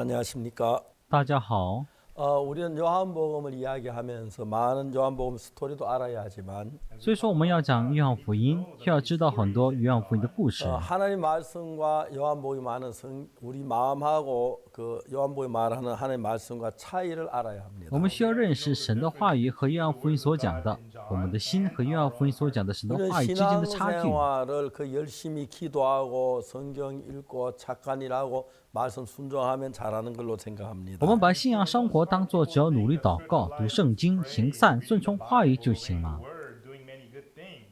안녕하십니까? 大家好， 우리는 요한복음을 이야기하면서 많은 요한복음 스토리도 알아야 하지만 所以说我们要讲约翰福音，需要知道很多约翰福音的故事。 하나님 말씀과 요한복음이 많은 우리 마음하고 그 요한복음이 말하는 하나님 말씀과 차이를 알아야 합니다. 我们需要认识神的话语和约翰福音所讲的，我们的心和约翰福音所讲的神的 우리는 话语之间的差距。 신앙생활을 그 열심히 기도하고 성경 읽고 착한 일하고 말씀 순종하면 잘하는 걸로 생각합니다. 我们把信仰生活当作只要努力祷告、读圣经、行善、顺从话语就行了。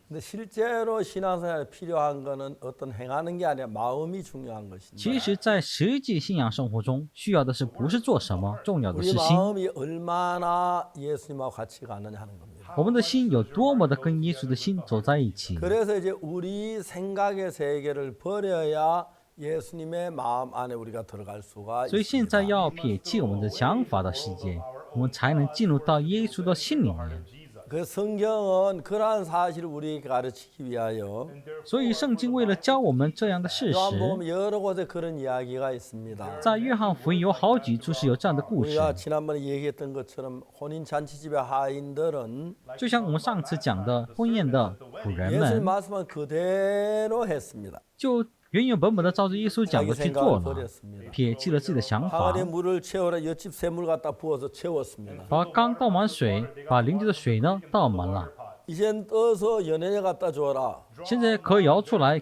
근데 실제로 신앙생활에 필요한 거는 어떤 행하는 게 아니라 마음이 중요한 것입니다. 其实，在实际信仰生活中，需要的是不是做什么，重要的 우리 是心。 마음이 얼마나 예수님하고 같이 가느냐 하는 겁니다. 我们的心有多么的跟耶稣的心走在一起。 그래서 이제 우리 생각의 세계를 버려야 예수님의 마음 안에 우리가 들어갈 수가 所以现 있습니다. 在要撇弃我们的想法的世界，我们才能进入到耶稣的心里面。 그 성경은 그러한 사실을 우리에게 가르치기 위하여 所以圣经为了教我们这样的事实， 요한복음 여러 곳에 그런 이야기가 있습니다. 在约翰福音有好几处是有这样的故事。 우리가 지난번에 얘기했던 것처럼 혼인 잔치집의 하인들은 就像我们上次讲的，婚宴的仆人 예수님 们 말씀은 그대로 했습니다. 就原原本本的照着耶稣讲 자기 的去做 생각을 了， 버렸습니다. 撇弃了自己的想法， 항아리에 물을 채우라 옆집 샘물 갖다 부어서 채웠습니다. 把缸倒满水，把邻居的水呢倒满了。 이젠 떠서 연예인에 갖다 줘라. 现在可以舀出来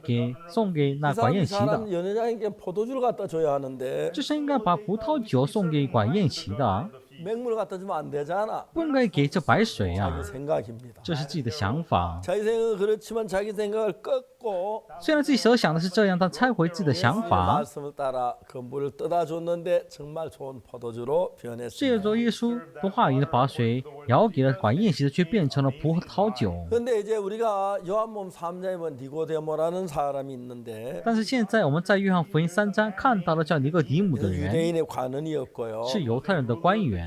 送给那管宴席的， 사람 연회장에게 포도주를 갖다 줘야 하는데 这是应该把葡萄酒送给管宴席的， 맹물 갖다 주면 안 되잖아. 不应该给这白水啊 자기 。 생각입니다. 这是自己的想法。 자기 생각은 그렇지만 자기 생각을 꺾고 虽然自己所想的是这样，但拆回自己的想 예수님의 法， 말씀을 따라 그 물을 떠다 줬는데 정말 좋은 포도주로 借 변했습니다. 着耶稣的话语的把水舀给了管宴席的，却变成了葡萄酒。 근데 이제 우리가 요한복음 3장에 보면 니고데모라는 사람이 있는데 但是现在我们在约翰福音3章看到了叫尼哥底母的人， 유대인의 관원이었고요. 是犹太人的官员，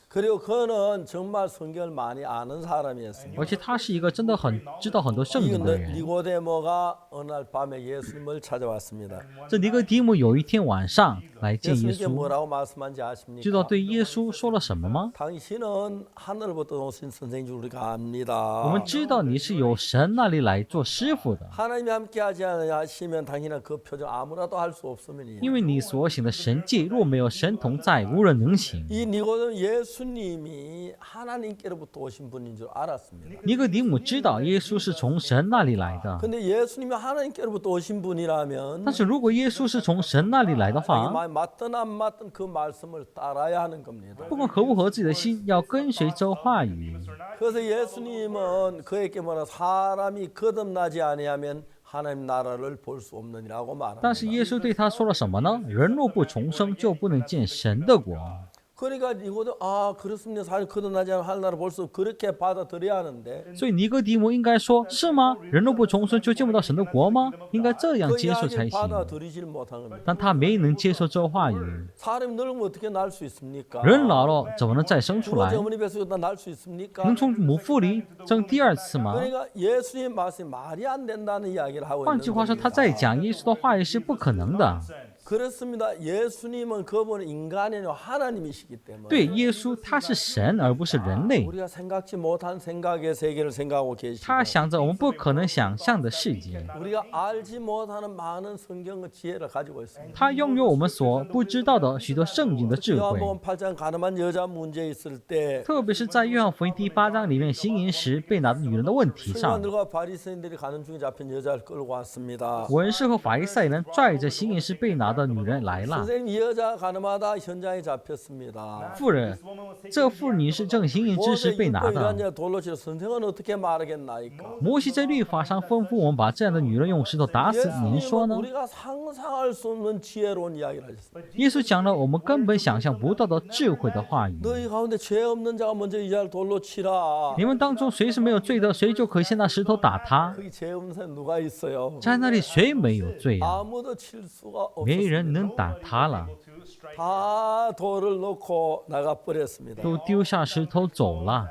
그리고 그는 정말 성경을 많이 아는 사람이었습니다. 而且他是一个真的很知道很多圣经的 이 人。 니고데모가 어느 날 밤에 예수님을 찾아왔습니다. 这尼哥底母有一天晚上来见耶 예수님께 稣， 뭐라고 말씀한지 知道 아십니까? 对耶稣说了什么吗？ 당신은 하늘부터 오신 선생인 줄 우리가 我 압니다. 们知道你是由神那里来做师傅的， 하나님이 함께하지 않으시면 당신은 그 표정 아무나도 할 수 없음이니. 因为你所行的神迹，若没有神同在，无人能行。 이 니고데모 예수님이 하나님께로부터 오신 분인 줄 알았습니다. 尼哥底母知道耶稣是从神那里来的， 근데 예수님이 하나님께로부터 오신 분이라면 但是如果耶稣是从神那里来的 자기 话， 마음에 맞든 안 맞든 그 말씀을 따라야 하는 겁니다. 不管合不合自己的心，要跟随这话语。 그래서 예수님은 그에게 뭐라 사람이 거듭나지 아니하면 하나님 나라를 볼 수 없느니라고 但是 말합니다. 耶稣对他说了什么呢？人若不重生，就不能见神的国。 그러니까 이거도 그렇습니다. 사람이 거듭나지 않으면 하나님 볼 수 없고 그렇게 받아들여야 하는데 所以尼哥底母应该说：是吗？人若不重生，就见不到神的国吗？应该这样 그 接受才 이야기를 行。 받아들이질 못한 겁니다. 但他没能接受这话语。 사람이 늙으면 어떻게 날 수 있습니까? 人老了怎么能再生出 두 来 번째 ？ 어머니 뱃속에다 날 수 있습니까? 能从母腹里生第二次吗？ 그러니까 예수님 말씀이 말이 안 된다는 이야기를 하고 换 있는 句话说，他 겁니다. 在讲耶稣的话语是不可能的。 그렇습니다. 예수님은 그분은 인간이 아니라 하나님이시기 때문에 对，耶稣他是神，而不是人类。 우리가 생각지 못한 생각의 세계를 생각하고 계시고 他想着我们不可能想象的世界， 우리가 알지 못하는 많은 성경의 지혜를 가지고 있습니다. 他拥有我们所不知道的许多圣经的智慧。 요한복음 8장 가늠한 여자 문제 있을 때 特别是在约翰福音第8章里面行淫时被拿的女人的问题上， 서기관들과 바리새인들이 가는 중에 잡힌 여자를 끌고 왔습니다. 文士和法利赛人拽着行淫时被拿的女人来了。 선생님 이 여자 가늠하다 현장에 잡혔습니다. 妇人，这妇女是正行淫之时被拿 이란 的。 자 돌로 치러 선생은 어떻게 말하겠나이까? 摩西在律法上吩咐我们把这样的女人用石头打死，您说 예수님은 呢？ 우리가 상상할 수 없는 지혜로운 이야기를 하셨습니다. 耶稣讲了我们根本想象不到的智慧的话语。 너희 가운데 죄 없는 자가 먼저 이 자를 돌로 치라. 你们当中谁是没有罪的，谁就可以先拿石头打他。 거기 죄 없는 사람 누가 있어요? 在那里谁没有罪啊？ 아무도 칠 수가 没人 없었습니다. 能打他了， 다 돌을 놓고 나가 버렸습니다. 都丢下石头走了。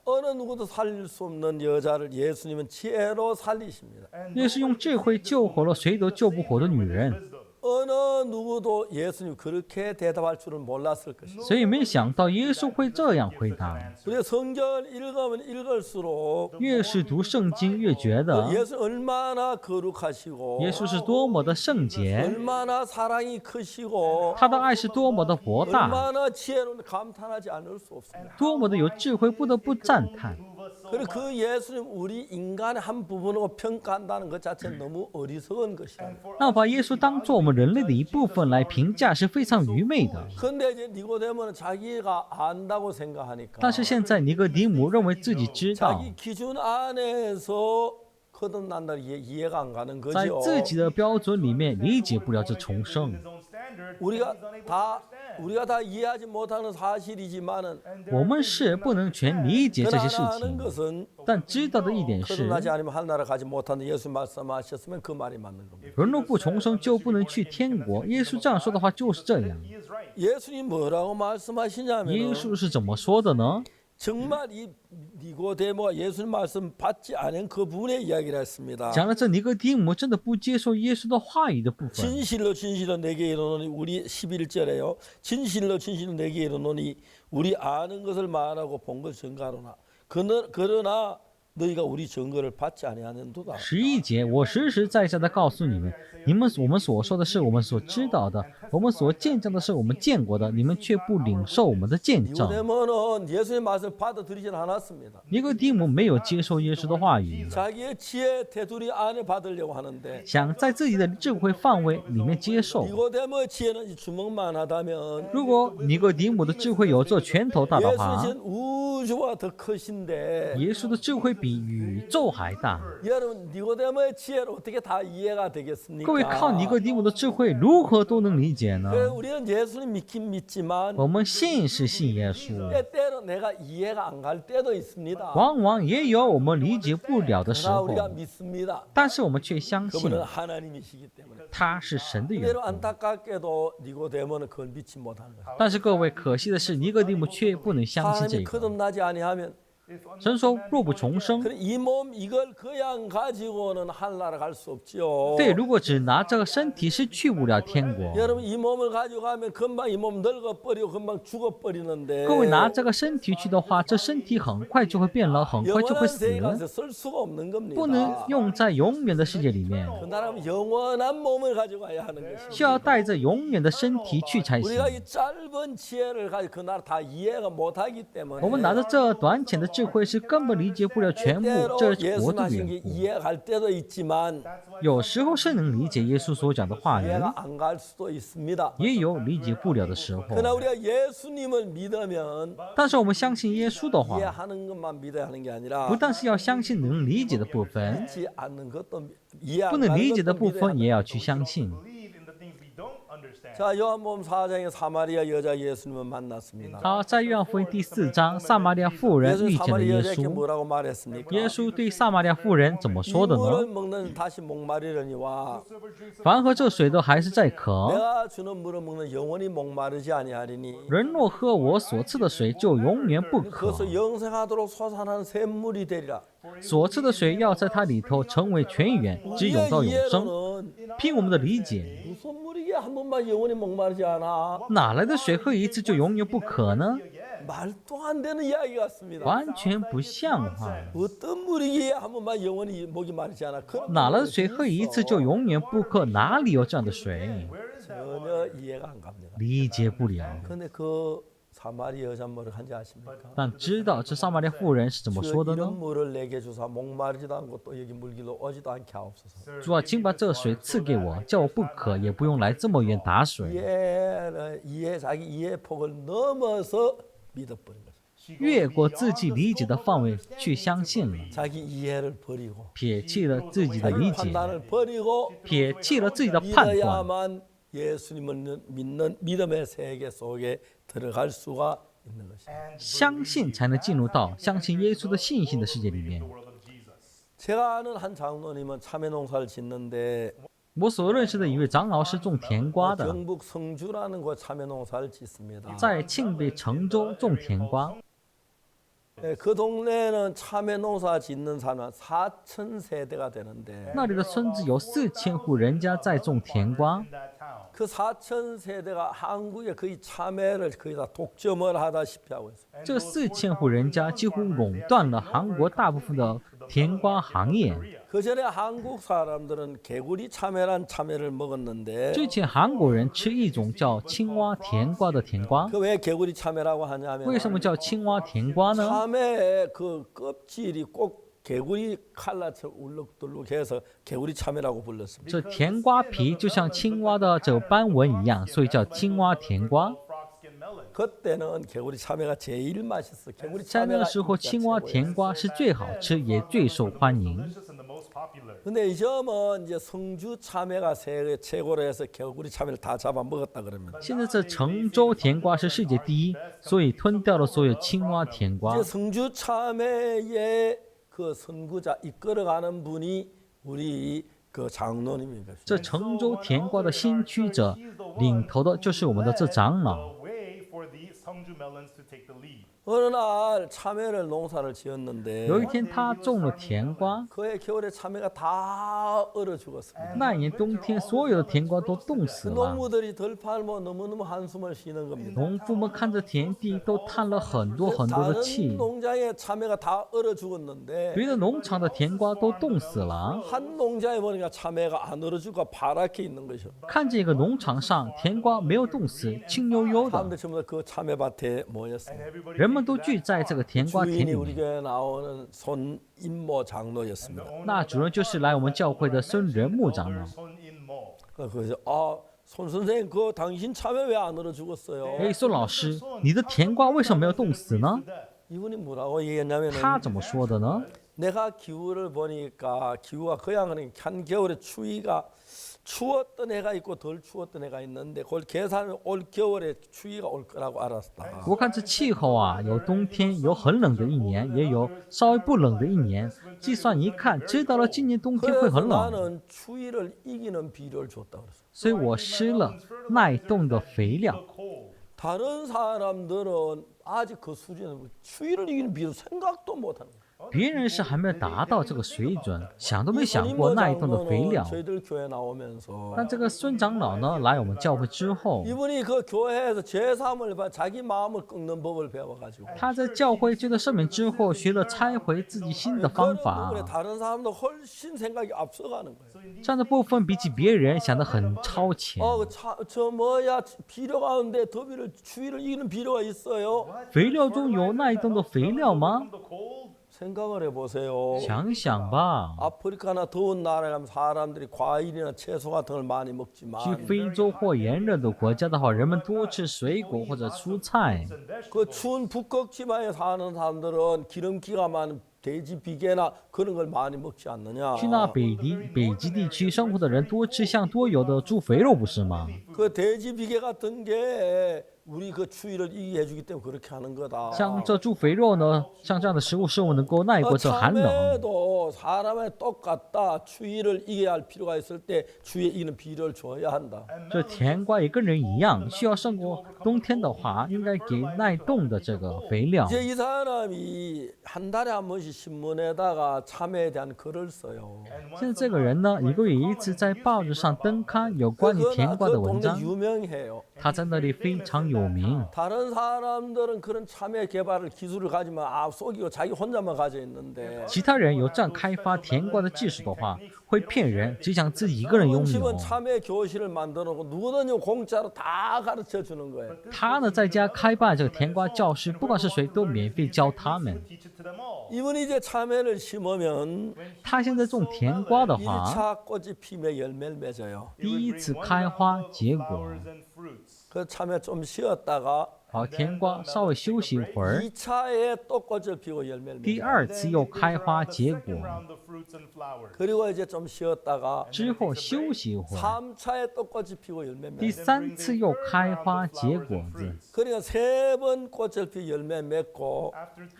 어느 누구도 살릴 수 없는 여자를 예수님은 지혜로 살리십니다. 耶稣用智慧救活了谁都救不活的女人。 어느 누구도 예수님 그렇게 대답할 줄은 몰랐을 것입니다. 所以没想到耶稣会这样回答。 우리가 성경을 읽으면 읽을수록 越是读圣经，越觉得 예수 얼마나 거룩하시고 耶稣是多么的圣洁， 얼마나 사랑이 크시고 他的爱是多么的博大， 얼마나 지혜로운 감탄하지 않을 수 없습니다. 多么的有智慧，不得不赞叹。 그리고 그 예수님 우리 인간의 한 부분으로 평가한다는 것 자체는 너무 어리석은 것이야. 那把耶稣当做我们人类的一部分来评价是非常愚昧的。 근데 이제 니고데모는 자기가 안다고 생각하니까 但是现在尼哥底母认为自己知道， 자기 기준 안에서 거듭난다는 게 이해가 안 가는 在 거죠. 自己的标准里面理解不了这重生。 우리가 다 이해하지 못하는 사실이지만은 我们是不能全理解这些事 그러나 하는 情， 것은 但知道的一点是， 거듭나지 않으면 하늘나라 가지 못한다. 예수 말씀하셨으면 그 말이 맞는 겁니다. 人若不重生，就不能去天国。耶稣这样说的话就是这样。 예수님 뭐라고 말씀하시냐면 耶稣是怎么说的呢？ 정말 이 니고데모가 예수님 말씀 받지 않은 그 부분의 이야기를 했습니다. 讲了这尼哥底母真的不接受耶稣的话语的部分。 진실로 진실로 내게 이르노니 우리 11절에요. 진실로 진실로 내게 이르노니 우리 아는 것을 말하고 본 것을 증거하노나 그러나 너희가 우리 증거를 받지 아니하는도다. 11节，我实实在在的告诉你们，我们所说的是我们所知道的，我们所见证的是我们见过的，你们却不领受我们的见证。 니고데모는 예수의 말씀을 받아들이진 않았습니다. 尼哥底母没有接受耶稣的话语， 자기의 지혜 테두리 안에 받으려고 하는데 想在自己的智慧范围里面接受。 니고데모의 지혜는 이 주먹만 하다면 如果尼哥底母的智慧有做拳头大的话， 예수는 우주와 더 크신데 耶稣的智慧比宇宙还大。 여러분 니고데모의 지혜로 어떻게 다 이해가 各 되겠습니까? 位靠尼哥底母的智慧如何都能理解呢？ 그래서 우리는 예수님 믿긴 믿지만 我们信是信耶稣， 때때로 내가 이해가 안 갈 때도 있습니다. 往往也有我们理解不了的时 그러나 候， 우리가 믿습니다. 但是我们却相信 그분은 하나님이시기 때문에. 他是神的缘 때로 故。 안타깝게도 니고데모는 그걸 믿지 못하는 거예요. 但是各位，可惜的是，尼哥底母却不能相信这 사람이 个。 거듭나지 아니하면 神说，若不重生， 이 몸 이걸 그냥 가지고는 하늘나라 갈 수 없지요. 对，如果只拿这个身体是去不了天国。 여러분 이 몸을 가지고 가면 금방 이 몸 늙어버리고 금방 죽어버리는데 各位拿这个身体去的话，这身体很快就会变老，很快就会 영원한 死， 세계 가서 쓸 수가 없는 겁니다. 不能用在永远的世界里面， 그나라면 영원한 몸을 가지고 가야 하는 것입니다. 需要带着永远的身体去才行。 우리가 이 짧은 지혜를 가지고 그 나라 다 이해가 못하기 때문에 我们拿着这短浅的智慧，是根本理解不了全部 때로 这 예수 国的 하신 缘 게 故。 이해갈 때도 있지만 有时候是能理解耶稣所讲的话语， 이해가 안 갈 수도 있습니다. 也有理解不了的时候。 그러나 우리가 예수님을 믿으면 但是我们相信耶稣的话， 이해하는 것만 믿어야 하는 게 아니라 不但是要相信能理解的部分， 믿지 않는 것도 이해 안 不能 가는 理解的 것도 部 믿어야 分 하는 也要去相信。 자, 요한복음 4장에 사마리아 여자 예수님을 만났습니다. 好，在约翰福音第4章，撒玛利亚妇人 예수 遇见了 사마리아 耶 여자에게 稣。 뭐라고 말했습니까? 耶稣对撒玛利亚妇人怎么说的 물을 呢？ 먹는 다시 목마르려니와 凡喝这水的还是在渴， 내가 주는 물을 먹는 영원히 목마르지 아니하리니 人若喝我所赐的水，就永远不渴。 그것을 영생하도록 솟아나는 샘물이 되리라. 所赐的水要在它里头成为泉源，直涌到永生。 이해로는 凭我们的理解， 무슨 물이게 한 번만 영원히 목마르지 않아? 哪来的水喝一次就永远不渴呢？ 말도 안 되는 이야기 같습니다. 完全不像话。 어떤 물이기에 한 번만 영원히 목이 마르지 않아? 그런 哪来的 물이 水喝一次 어디 就 있어? 永远不渴？哪里有这样的水？ 전혀 이해가 안 갑니다. 理解不了。 근데 그 사마리아 여자 뭐를 한지 아십니까? 但知道这撒玛利亚妇人是怎么 주여 说的 이런 呢？ 물을 내게 주사 목마르지도 않고 또 여기 물길로 오지도 않게 하옵소서. 主啊，请把这水赐给我，叫我不渴，也不用来这么远打水。 자기 이해 폭을 넘어서 믿어버린 거죠. 越过自己理解的範圍去相信了， 자기 이해를 버리고 撇弃了自己的 자기 理解， 판단을 버리고 撇弃了自己的判断， 믿어야만 예수님을 믿는 믿음의 세계 속에 들어갈 수가 있는 것입니다. 相信才能进入到相信耶稣的信心的世界里面。 제가 아는 한 장로님은 참외 농사를 짓는데 我所认识的一位长老是种甜瓜的， 경북 성주라는 곳 참외 농사를 짓습니다. 在庆北成州种甜瓜。 그 동네는 참외 농사 짓는 사람 4,000세대가 되는데 那里的村子有4000户人家在种甜瓜， 그 4천 세대가 한국에 거의 참외를 거의 다 독점을 하다시피 하고 있어요. 这4000户人家几乎垄断了韩国大部分的甜瓜行业。 그 전에 한국 사람들은 개구리 참외란 참외를 먹었는데 之前韩国人吃一种叫青蛙甜瓜的甜瓜， 그 왜 개구리 참외라고 하냐면 为什么叫青蛙甜瓜呢？ 참외의 그 껍질이 꼭 개구리 칼라처럼 울룩들룩해서 개구리 참외라고 불렀습니다. 这甜瓜皮就像青蛙的这个斑纹一样，所以叫青蛙甜瓜。 그때는 개구리 참외가 제일 맛있어. 개구리 在那 참외가 个时候， 진짜 青蛙 최고예요. 甜瓜是最好吃也最受欢迎。 근데 이 점은 이제 성주 참외가 세계 최고로 해서 개구리 참외를 다 잡아 먹었다 그럽니다. 现在这成州甜瓜是世界第一，所以吞掉了所有青蛙甜瓜 이제 。 성주 참외의 그 선구자 이끌어가는 분이 우리 그 장로님입니다. 这成州甜瓜的先驱者，领头的就是我们的这长老。 어느 날 참외를 농사를 지었는데 有一天，他种了甜瓜， 그해 겨울에 참외가 다 얼어 죽었습니다. 那一年冬天，所有的甜瓜都冻死 그 了。 농부들이 덜 팔면 너무너무 한숨을 쉬는 겁니다. 农夫们看着田地，都叹了很多很多的 다른 气。 농장의 참외가 다 얼어 죽었는데 别的农场的甜瓜都冻死了， 한 농장에 보니까 참외가 안 얼어 죽고 파랗게 있는 것이요. 看这个农场上甜瓜没有冻死，青悠悠的， 사람들 전부 다 그 참외밭에 모였습니다. 人们都聚在这个甜瓜田 주인이 里 우리 面。 교회 나오는 손인모 장로였습니다. 那主人就是来我们教会的孙仁牧长老。 그래서 손 선생 그 당신 참외 왜 안 얼어 죽었어요? 哎，孙老师，你的甜瓜为什么没有冻死呢？ 이분이 뭐라고 얘기했냐면 他怎么说的呢？ 내가 기후를 보니까 기후가 그냥 한겨울에 추웠던 해가 있고 덜 추웠던 해가 있는데 그걸 계산을 올 겨울에 추위가 올 거라고 알았다. 我看这气候啊，有冬天，有很冷的一年，也有稍微不冷的一年。计算一看，知道了今年冬天会 그래서 很冷， 나는 추위를 이기는 비료를 줬다 그랬어. 所以我施了耐冻的肥料。 다른 사람들은 아직 그 수준에 추위를 이기는 비료 생각도 못 하는 거야. 别人是还没有达到这个水准，想都没 이 想过 손인모 耐冻的肥 장로는 料。 저희들 교회 나오면서 但这个孙长老呢，来我们教会之后， 이분이 그 교회에서 제3을 봐 자기 마음을 꺾는 법을 배워가지고 他在教会接到圣名之后，学了拆回自己新的方 그런 法 부분에 。 다른 사람도 훨씬 생각이 앞서가는 거예요. 这样的部分比起别人想得很超前。 저 뭐야 비료 가운데 더위를 추위를 이기는 비료가 있어요? 肥料中有耐冻的肥料吗？ 생각을 해보세요. 想想吧。 아프리카나 더운 나라에 가면 사람들이 과일이나 채소 같은 걸 많이 去 먹지만 非洲或炎热的国家的话，人们多吃水果或者蔬菜。 그 추운 북극 지방에 사는 사람들은 기름기가 많은 돼지 비계나 그런 걸 많이 먹지 않느냐? 去那北极地区生活的人多吃像多油的猪肥肉，不是吗？ 그 돼지 비계 같은 게 우리 그 추위를 이기게 해주기 때문에 그렇게 하는 거다. 像这猪肥肉呢，像这样的食物使我能够耐过这寒冷。 참외도 사람의 똑같다. 추위를 이겨야 할 필요가 있을 때 추위에 이기는 비료를 줘야 한다. 这甜瓜也跟人一样，需要胜过冬天的话，应该给耐冻的这个肥料。 이제 이 사람이 한 달에 한 번씩 신문에다가 참외에 대한 글을 써요. 现在这个人呢，一个月一次在报纸上登刊有关于甜瓜的文 동네 章， 유명해요. 他在那里非常有名。 다른 사람들은 그런 참외 개발을 기술을 가지면 속이고 자기 혼자만 가져 있는데 其他人有这样开发甜瓜的技术的话，会骗人，只想自己一个人拥有 집은 。 참외 교실을 만들어 놓고 누구든지 공짜로 다 가르쳐 주는 거예요. 他呢，在家开办这个甜瓜教室，不管是谁都免费教他们。 이분이 이제 참외를 심으면 他现在种甜瓜的话， 1차 꽃이 피며 열매를 맺어요. 第一次开花结果， 그 참외 좀 쉬었다가 好，甜瓜稍微休息一会儿， 2차에 또 꽃을 피고 열매를 第 맺어요. 二次又开花结果， 그리고 이제 좀 쉬었다가 之后休息一会儿， 3차에 또 꽃이 피고 열매 第 맺어요. 三次又开花结果子。 그러니까 3번 꽃을 피 열매 맺고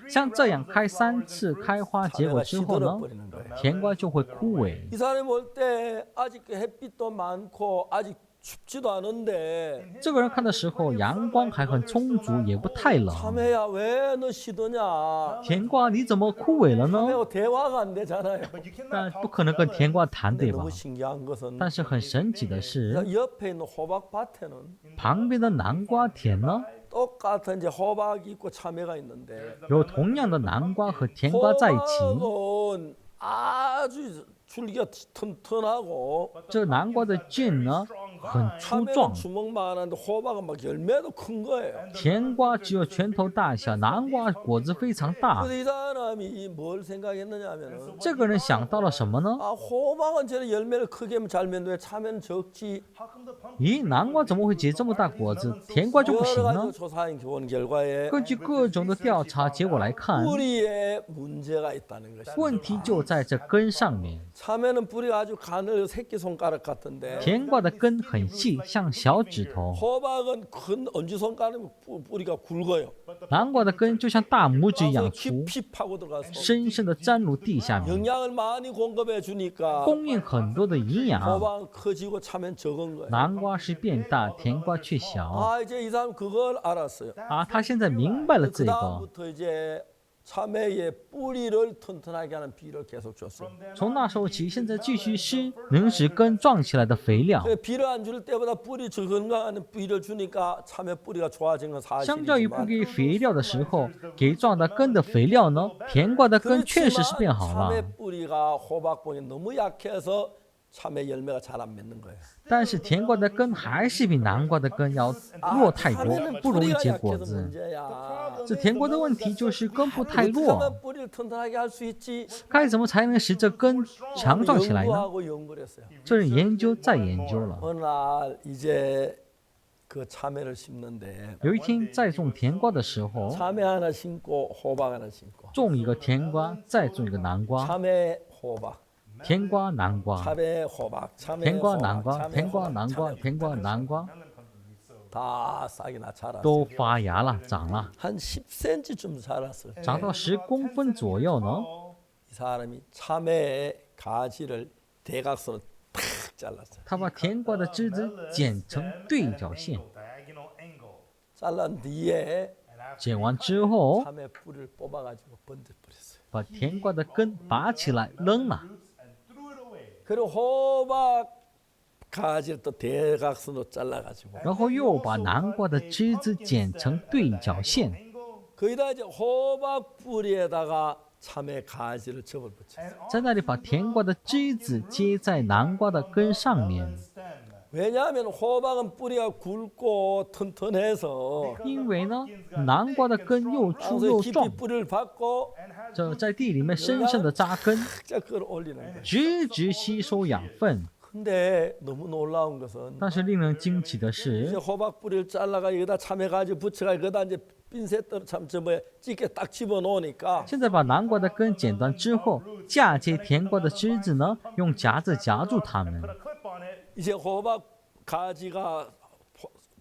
像这样开3次开花结果 참외가 之后呢， 시들어버리는 거예요. 甜瓜就会枯萎。 이 사람이 볼 때 아직 햇빛도 많고 아직 춥지도 않은데 这个人看的时候，阳光还很充足，也不太冷。 참외야 왜 너 시드냐? 甜瓜你怎么枯萎了呢？ 참외하고 대화가 안 되잖아요. 但不可能跟甜瓜谈， 근데 对吧？ 너무 신기한 것은 但是很神奇的是， 옆에 있는 호박밭에는 旁边的南瓜田呢， 똑같은 이제 호박이 있고 참외가 있는데 有同样的南瓜和甜瓜在一起。 호박은 아주 줄기가 튼튼하고 这南瓜的茎呢很粗 참외는 壮， 주먹만한데 호박은 막 열매도 큰 거예요. 甜瓜只有拳头大小，南瓜果子非常大。 그래서 이 사람이 뭘 생각했느냐면은 这个人想到了什么呢？ 아 호박은 저런 열매를 크게 잘 맺는데 참외는 적지. 咦，南瓜怎么会结这么大果子，甜瓜就不 여러 行 가지 呢？ 조사한 본 결과에 根据各种的调查结果来看， 뿌리에 문제가 있다는 것입니다. 问题就在这根上面。 참외는 뿌리가 아주 가늘 새끼 손가락 같은데 甜瓜的根很细，像小指头； 호박은 큰 엄지 손가락 뿌리가 굵어요. 南瓜的根就像大拇指一 그래서 样粗， 깊이 파고 들어가서 深深的钻入地下面， 영양을 많이 공급해 주니까 供应很多的营养。 호박은 커지고 참외는 적은 거예요. 南瓜是变大，甜瓜却小。 아 이제 이 사람 그걸 알았어요. 啊，他现在明白了 그 这个。 다음부터 이제 참외의 뿌리를 튼튼하게 하는 비를 계속 줬어요. 从那时候起，现在继续施能使根壮起来的肥料。 비를 안 줄 때보다 뿌리 건강한 비를 주니까 참외 뿌리가 좋아진 건 相较于不 사실이지만 给肥料的时候，给壮大根的肥料呢，甜瓜的根确实是变好 참외 了。 뿌리가 호박봉이 너무 약해서 참외 열매가 잘 안 맺는 거예요. 但是甜瓜的根还是比南瓜的根要弱太多， 참외는 不容易 뿌리가 结果 약해서 子。 문제야. 这甜瓜的问题就是根部太 어떻게 弱， 하면 뿌리를 튼튼하게 할 수 있지? 该怎么才能使这根强壮起来呢？ 연구하고 연구를 했어요. 这是研究再研究了。 어느 날 이제 그 참외를 심는데 有一天在种甜瓜的时候， 참외 하나 심고 호박 하나 심고 种一个甜瓜，再种一个南瓜， 참외 호박 甜瓜南瓜， 참외 호박 참외 甜瓜 호박 南瓜， 참외 甜瓜 호박, 南瓜， 참외 甜瓜南瓜 다 싹이나 자랐어요. 都发芽了，长了， 한 10cm쯤 자랐어요. 长到10公分左右呢。 이 사람이 참외의 가지를 대각선으로 탁 잘랐어요. 他把甜瓜的枝子剪成对角线， 잘란 뒤에 剪完之后， 참외 뿌리를 뽑아가지고 번져버렸어요. 把甜瓜的根拔起来扔了。 그리고 호박 가지를 또 대각선으로 잘라가지고 然后又把南瓜的枝子剪成对角线， 거기다 이제 호박 뿌리에다가 참외 가지를 접을 붙였어요. 在那里把甜瓜的枝子接在南瓜的根上面。 왜냐하면 호박은 뿌리가 굵고 튼튼해서 因为呢，南瓜的根又粗 땅속에 又 깊이 壮， 뿌리를 받고 这在地里面深深的扎根， 쫙 끌어올리는 거예요. 直直吸收养分。 근데 너무 놀라운 것은 但是令人惊奇的 이제 是， 호박 뿌리를 잘라가 여기다 참외 가지 붙여가 여기다 이제 핀셋 참저 뭐야 찌개 딱 집어 놓으니까 现在把南瓜的根剪断之后，嫁接甜瓜的枝子呢，用夹子夹住它们。 이제 호박 가지가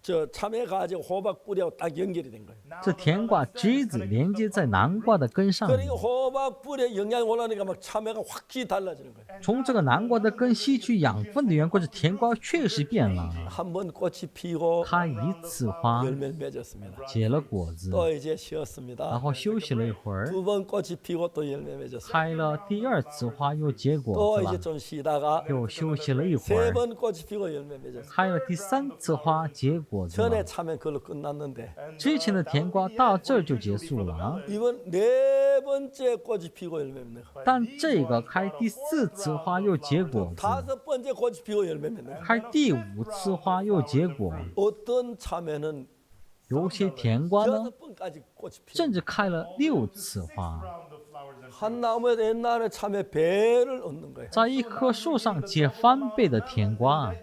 저 참외 가지 호박 뿌리하고 딱 연결이 된 거예요. 这甜瓜枝子连接在南瓜的根上面 그러니까 ， 호박 뿌리에 영양이 올라오니까 막 참외가 확실히 달라지는 거예요. 从这个南瓜的根吸取养分的缘故，这甜瓜确实变了， 한 번 꽃이 피고 开一次花， 열매를 맺었습니다. 结了果子， 또 이제 然 쉬었습니다. 后休息了一会儿， 두 번 꽃이 피고 또 열매 맺었습니다. 开了第二次花又结果 또 子 이제 了， 좀 쉬다가 又休息了一会 세 儿， 번 꽃이 피고 열매 맺었습니다. 开了第三次花结果子 전에 了。 참외 그걸로 끝났는데 之前的甜瓜到这儿就结束了， 이번 네 번째 꽃이 피고 열매 맺는 거예요. 但这个开第四次花又结果子， 다섯 번째 꽃이 피고 열매 맺는 거예요. 开第五次花又结果， 어떤 참외는 有些甜瓜呢， 여섯 번까지 꽃이 피고 甚至开了6次花。 한 나무에도 옛날에 참외 배를 얻는 거예요. 在一棵树上结翻倍的甜瓜，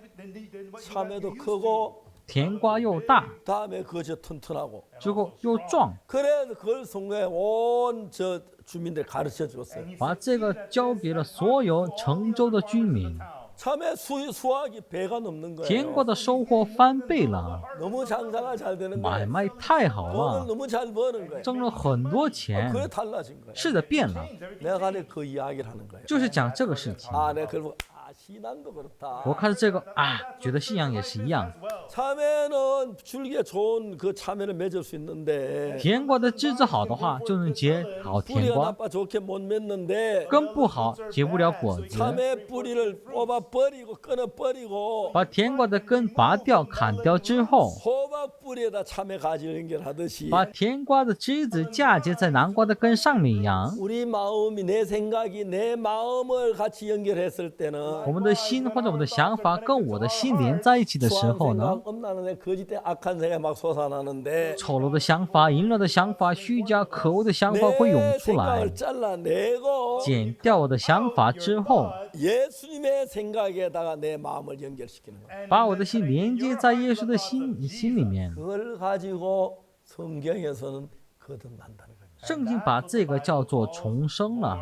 참외도 크고 甜瓜又大， 다음에 그저 튼튼하고 之后又壮， 그래서 그걸 성공에 온 저 주민들 가르쳐 줬어요. 把这个交给了所有成州的居民。 참외 수확이 배가 넘는 甜瓜 거예요. 的收获翻倍了， 너무 장사가 잘 되는 买 거예요. 卖太好 돈을 了， 너무 잘 버는 거예요. 挣了很多钱。 그게 달라진 거예요. 是的，变了， 내가 그 이야기를 하는 거예요. 就是讲这个事情。 아, 내가 결국 신앙도 그렇다. 我看着这个啊，觉得信仰也是一样。 참외는 줄기에 좋은 그 참외를 맺을 수 있는데 甜瓜的枝子好的话，就能结好甜 뿌리가 瓜； 나빠 좋게 못 맺는데 根不好，结不了果子。 참외 뿌리를 뽑아 버리고 끊어 버리고 把甜瓜的根拔掉、砍掉之后， 호박 뿌리에다 참외 가지를 연결하듯이 把甜瓜的枝子嫁接在南瓜的根上面一样， 우리 마음이 내 생각이 내 마음을 같이 연결했을 때는 我们的心或者我们的想法跟我的心连在一起的时 수한 候呢， 생각, 엄나는 거짓된 악한 생각이 막 솟아나는데 丑陋的想法、淫乱的想法、虚假、可恶的想法会涌 내 出来。 생각을 잘라내고 剪掉我的想法之后， 예수님의 생각에다가 내 마음을 연결시키는 거예요. 把我的心连接在耶稣的心里面。 그걸 가지고 성경에서는 거듭난다는 거예요. 圣经把这个叫做重生了。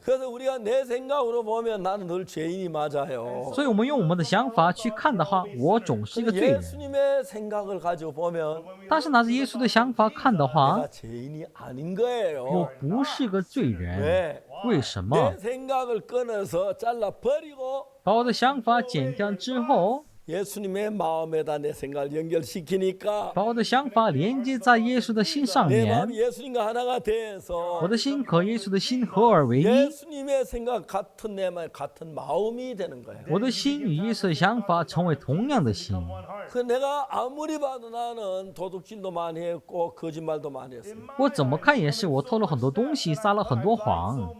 그래서 우리가 내 생각으로 보면 나는 늘 죄인이 맞아요. 所以，我们用我们的想法去看的话，我总是一个罪人。 예수님의 생각을 가지고 보면 但是拿着耶稣的想法看的话， 내가 죄인이 아닌 我 거예요. 不是个罪人。 왜? 为什么？ 내 생각을 끊어서 잘라 버리고 把我的想法剪掉之后， 예수님의 마음에다 내 생각을 연결시키니까 把我的想法连接在耶稣的心上 내 面， 마음이 예수님과 하나가 돼서 我的心和耶稣的心合而为一， 예수님의 생각 같은 내 말 같은 마음이 되는 거예요. 我的心与耶稣的想法成为同样的心。 그 내가 아무리 봐도 나는 도둑질도 많이 했고 거짓말도 많이 했어요. 我怎么看也是，我偷了很多东西，撒了很多谎。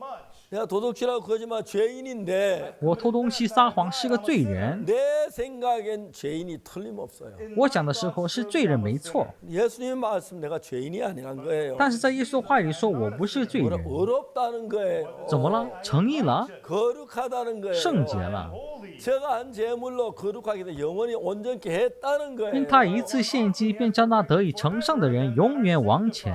내가 도둑질하고 거짓말 죄인인데 我偷东西撒谎是个罪人， 내 생각엔 죄인이 틀림없어요. 我讲的时候是罪人没错， 예수님의 말씀 내가 죄인이 아니란 거예요. 但是在耶稣的话语里说我不是罪 뭐라 人， 어렵다는 거예요. 怎么了？诚意了， 거룩하다는 거예요. 圣洁了， 제가 한 제물로 거룩하게 돼 영원히 온전케 했다는 因 거예요. 他一次献祭便将那得以成圣的人永远完全，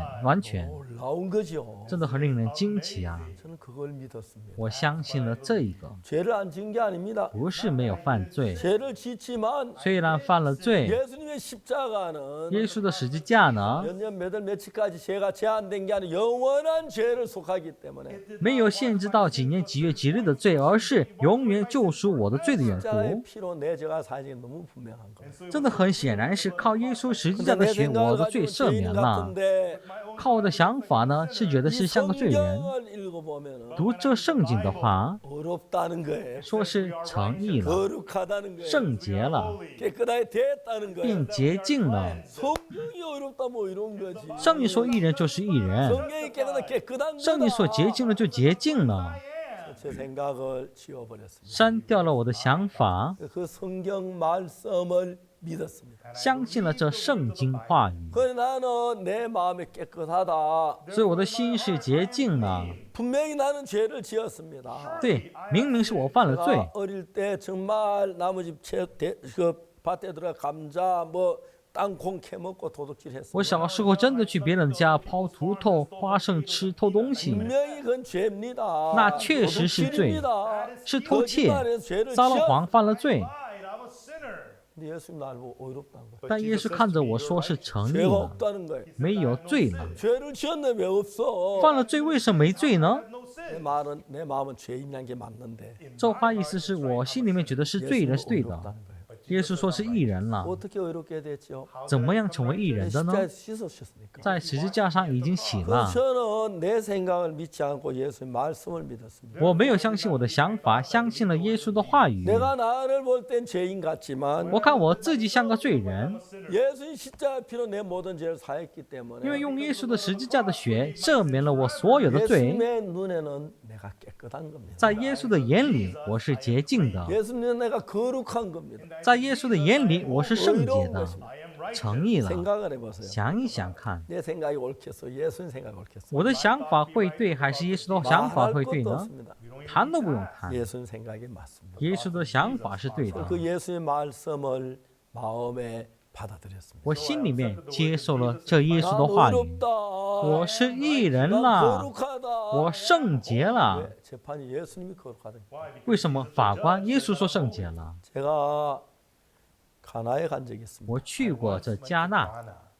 놀라운 거죠. 真的很令人惊奇啊！ 저는 그걸 믿었습니다. 我相信了这一个， 죄를 안 지은 게 아닙니다. 不是没有犯罪， 죄를 짓지만 虽然犯了罪， 예수님의 십자가는 耶稣的十字架呢， 몇 년, 몇 월, 며칠까지 죄가 제한된 게 아니라 영원한 죄를 속하기 때문에 没有限制到几年几月几日的罪，而是永远救赎我的罪的缘 십자가의 故。 피로 내 죄가 사해진 게 너무 분명한 거예요. 真的很显然是靠耶稣十字架 근데 的 내 血，我 생각을 的罪 가지고 赦 죄인 免了。 같은데 靠我的想法呢，是觉得 이 是像个罪人。 성경을 읽어보면 读这圣经的话， 어렵다는 거예요. 说是诚意了， 거룩하다는 거예요. 圣洁了， 깨끗하게 됐다는 거예요. 并洁净了。 성경이 어렵다 뭐 이런 거지. 圣经说义人就是义人， 성경이 깨끗한 圣经说洁 거다. 净了就洁净了， 제 생각을 지워버렸습니다. 删掉了我的想法， 그 성경 말씀을 믿었습니다. 相信了这圣经话语， 그래 나는 내 마음이 깨끗하다. 所以我的心是洁净了。 분명히 나는 죄를 지었습니다. 对，明明是我犯了罪 내가 。 어릴 때 정말 나무집 그 밭에 들어가 감자 뭐 땅콩 캐먹고 도둑질했어요. 我小时候真的去别人家刨土豆、花生吃、偷东西， 분명히 그건 죄입니다. 那确实是罪， 도둑질입니다. 是偷窃， 거짓말해서 죄를 撒了 지었. 谎犯了罪。 근데 예수님 날 보고 어렵다는 거예요. 但耶稣看着我说是诚意 죄가 了， 없다는 거예요. 没有罪了。 죄를 지었는데 왜 없어? 犯了罪为什么没罪呢？ 내 마음은 죄인이란 게 맞는데 这话意思是我心里面觉得是罪人是对的。 어렵다는 거예요. 耶稣说是义人了， 어떻게 어렵게 됐죠? 怎么样成为义人的呢？ 십자가에 씻으셨으니까. 在十字架上已经洗了。 저는 내 생각을 믿지 않고 예수의 말씀을 믿었습니다. 我没有相信我的想法，相信了耶稣的话语。 내가 나를 볼 땐 죄인 같지만 我看我自己像个罪人， 예수의 십자가 피로 내 모든 죄를 사했기 因 때문에 为用耶稣的十字架的血赦免了我所有的罪。 예수님의 눈에는 내가 깨끗한 겁니다. 在耶稣的眼里，我是洁净的； 예수님은 내가 거룩한 겁니다. 在耶稣的眼里，我是圣洁 의로운 的， 것입니다. 诚意了。 생각을 해보세요. 想一想看， 내 생각이 옳겠어? 예수님 생각이 옳겠어? 我的想法会对，还是耶稣的想法 말할 会对 것도 呢？ 없습니다. 谈都不用谈， 예수님 생각이 맞습니다. 耶稣的想法是对的。 그 예수의 말씀을 마음에 받아들였습니다. 我心里面接受了这耶稣的 난 话语， 어렵다. 我是义人 난 了， 거룩하다. 我圣洁了。 왜? 재판이 예수님이 거룩하다. 为什么法官耶稣说圣洁了？ 제가 가나에 간 적이 있습니다. 我去过这加纳，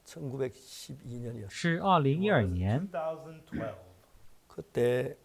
1912년이었어요. 是2012年， 그때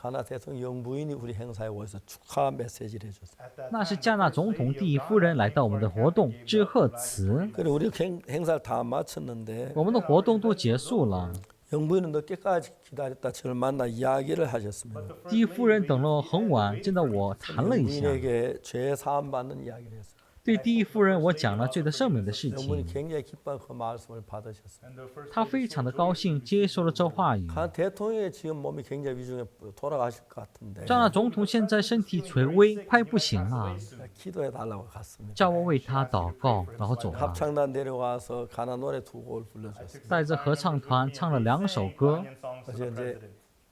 가나 대통령 영부인이 우리 행사에 오셔서 축하 메시지를 해줬어요. 那是加纳总统第一夫人来到我们的活动致贺词。 그래 우리 행사를 다 마쳤는데 我们的活动都结束了， 영부인은 늦게까지 기다렸다 저를 만나 이야기를 하셨습니다. 第一夫人等了很晚，见到我谈了一下， 영부인에게 죄 사함 받는 이야기를 했어요. 对第一夫人我讲了罪的赦免的事 영부인이 情， 굉장히 기뻐 그 말씀을 받으셨어요. 她非常的高兴接受了这话语。 간 대통령이 지금 몸이 굉장히 위중해 돌아가실 것 같은데 加纳总统现在身体垂危，快不行了， 기도해 달라고 갔습니다. 叫我为他祷告，然后走了。 합창단 데려와서 가나 노래 2곡을 불러줬어요. 带着合唱团唱了2首歌， 그래서 이제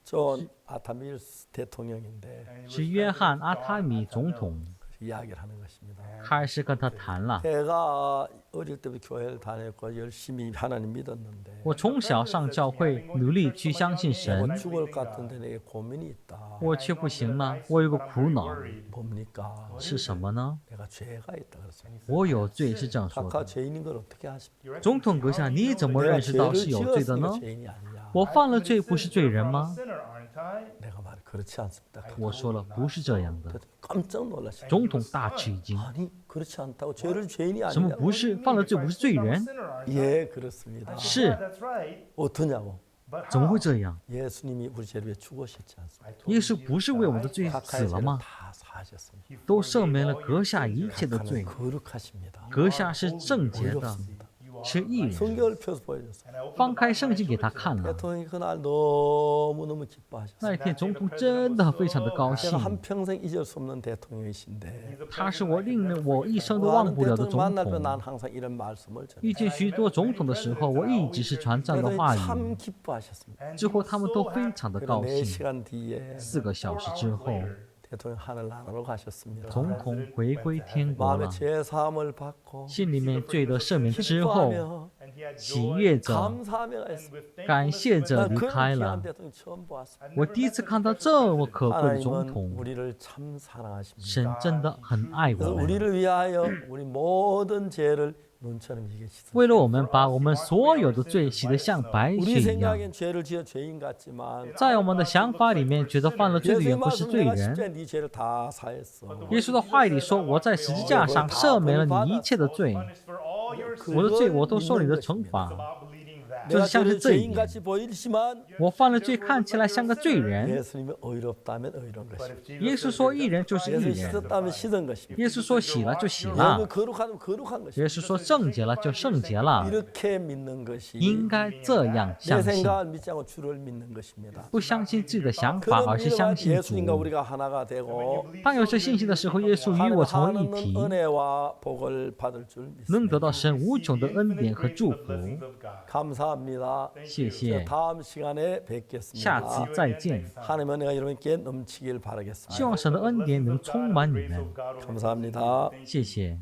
존 아타밀스 대통령인데 是约翰阿塔米总统 이야기를 하는 것입니다. 开始跟他谈了。 제가 어릴 때부터 교회를 다녔고 열심히 하나님 믿었는데 我从小上教会，努力去相信神， 뭐 죽을 것 같은데 내게 고민이 있다. 我却不行了，我有个苦恼， 뭡니까? 是什么呢？ 내가 죄가 있다 그랬습니다. 我有罪，是这样说 각하 的。 죄인인 걸 어떻게 하십니까? 总统阁下，你怎么 내가 认识到 죄를 是有罪的 지었으니까 呢？ 죄인이 아니냐? 我犯了罪，不是罪人吗？ 내가 말해 그렇지 않습니다. 我说了，不是这样的。 깜짝 놀랐어요. 总统大吃一惊， 아니 그렇지 않다고 죄를 죄인이 什么 아니냐? 不是犯了罪不是罪人？ 예 그렇습니다. 是， 어떠냐고? 怎么会这样？ 예수님이 우리 죄를 위해 죽으셨지 않습니까? 耶稣不是为我们的罪死 각하의 了 죄를 吗？ 다 사하셨습니다. 都赦免了阁下一切的罪。 거룩하십니다. 阁下是圣洁的， 어렵습니다. 是义人。 성경을 펴서 보여줬어요. 翻开圣经给他看了， 대통령이 그날 너무너무 기뻐하셨어요. 那一天总统真的非常的高 제가 兴。 한평생 잊을 수 없는 대통령이신데 他是我令我一生都忘不了的 대통령 总 만날 때 统。 난 항상 이런 말씀을 전해요. 遇见许多总统的时候，我一直是传这样的话 대통령이 语。 참 기뻐하셨습니다. 之后他们都非常的 그리고 高兴。 4시간 뒤에 4个小时之后， 대통령 하늘 나라로 가셨습니다. 总统回归天国 마음의 了， 죄 사함을 받고 心里面罪得赦免之后， 기뻐하며 喜悦着， 감사하며 했습니다. 感谢着 난 离 그런 开 귀한 了。 대통령 처음 보았습니다. 我第一次看到这么可贵的总 하나님은 统， 우리를 참 사랑하십니다. 神真的很爱 그래서 我们。 우리를 위하여 우리 모든 죄를 눈처럼 이게 씻어. 为了我们把我们所有的罪洗得像白 우리 雪一样， 생각엔 죄를 지어 죄인 같지만 在我们的想法里面，觉得犯了罪的 예수의 人不是 말씀 罪 내가 人。 십자가에 네 죄를 다 사했어. 耶稣的话语里说：“我在十字架上赦免了你一切的罪，我的罪我都受你的惩罚。” 내가 就是像是 죄를 这一 죄인 点。 같이 보이지만 我犯了罪，看起来像个罪人。 예수님이 의롭다면 의로운 것입니다. 耶稣说：“义人就是义 예수 人。 씻었다면 씻은 것입니다. 耶稣说：“洗了就洗 예수 了。 거룩하면 거룩한 것입니다. 耶稣说：“圣洁了就圣洁了。 이렇게 믿는 것이 应该这样 내 相信， 생각을 믿지 않고 주를 믿는 것입니다. 不相信自己的想法， 그런 而是相 믿음은 信 예수님과 主。 우리가 하나가 되고 当有这信心的时候，耶稣与我成为一 하나님 体， 은혜와 복을 받을 줄 能 믿습니다. 得到神无穷的恩典和祝福。 감사합니다. 谢谢， 다음 시간에 下次 뵙겠습니다. 再见。 하나님 은혜가 여러분께 넘치길 希 바라겠습니다. 望神的恩典能充满你们。 감사합니다. 谢谢。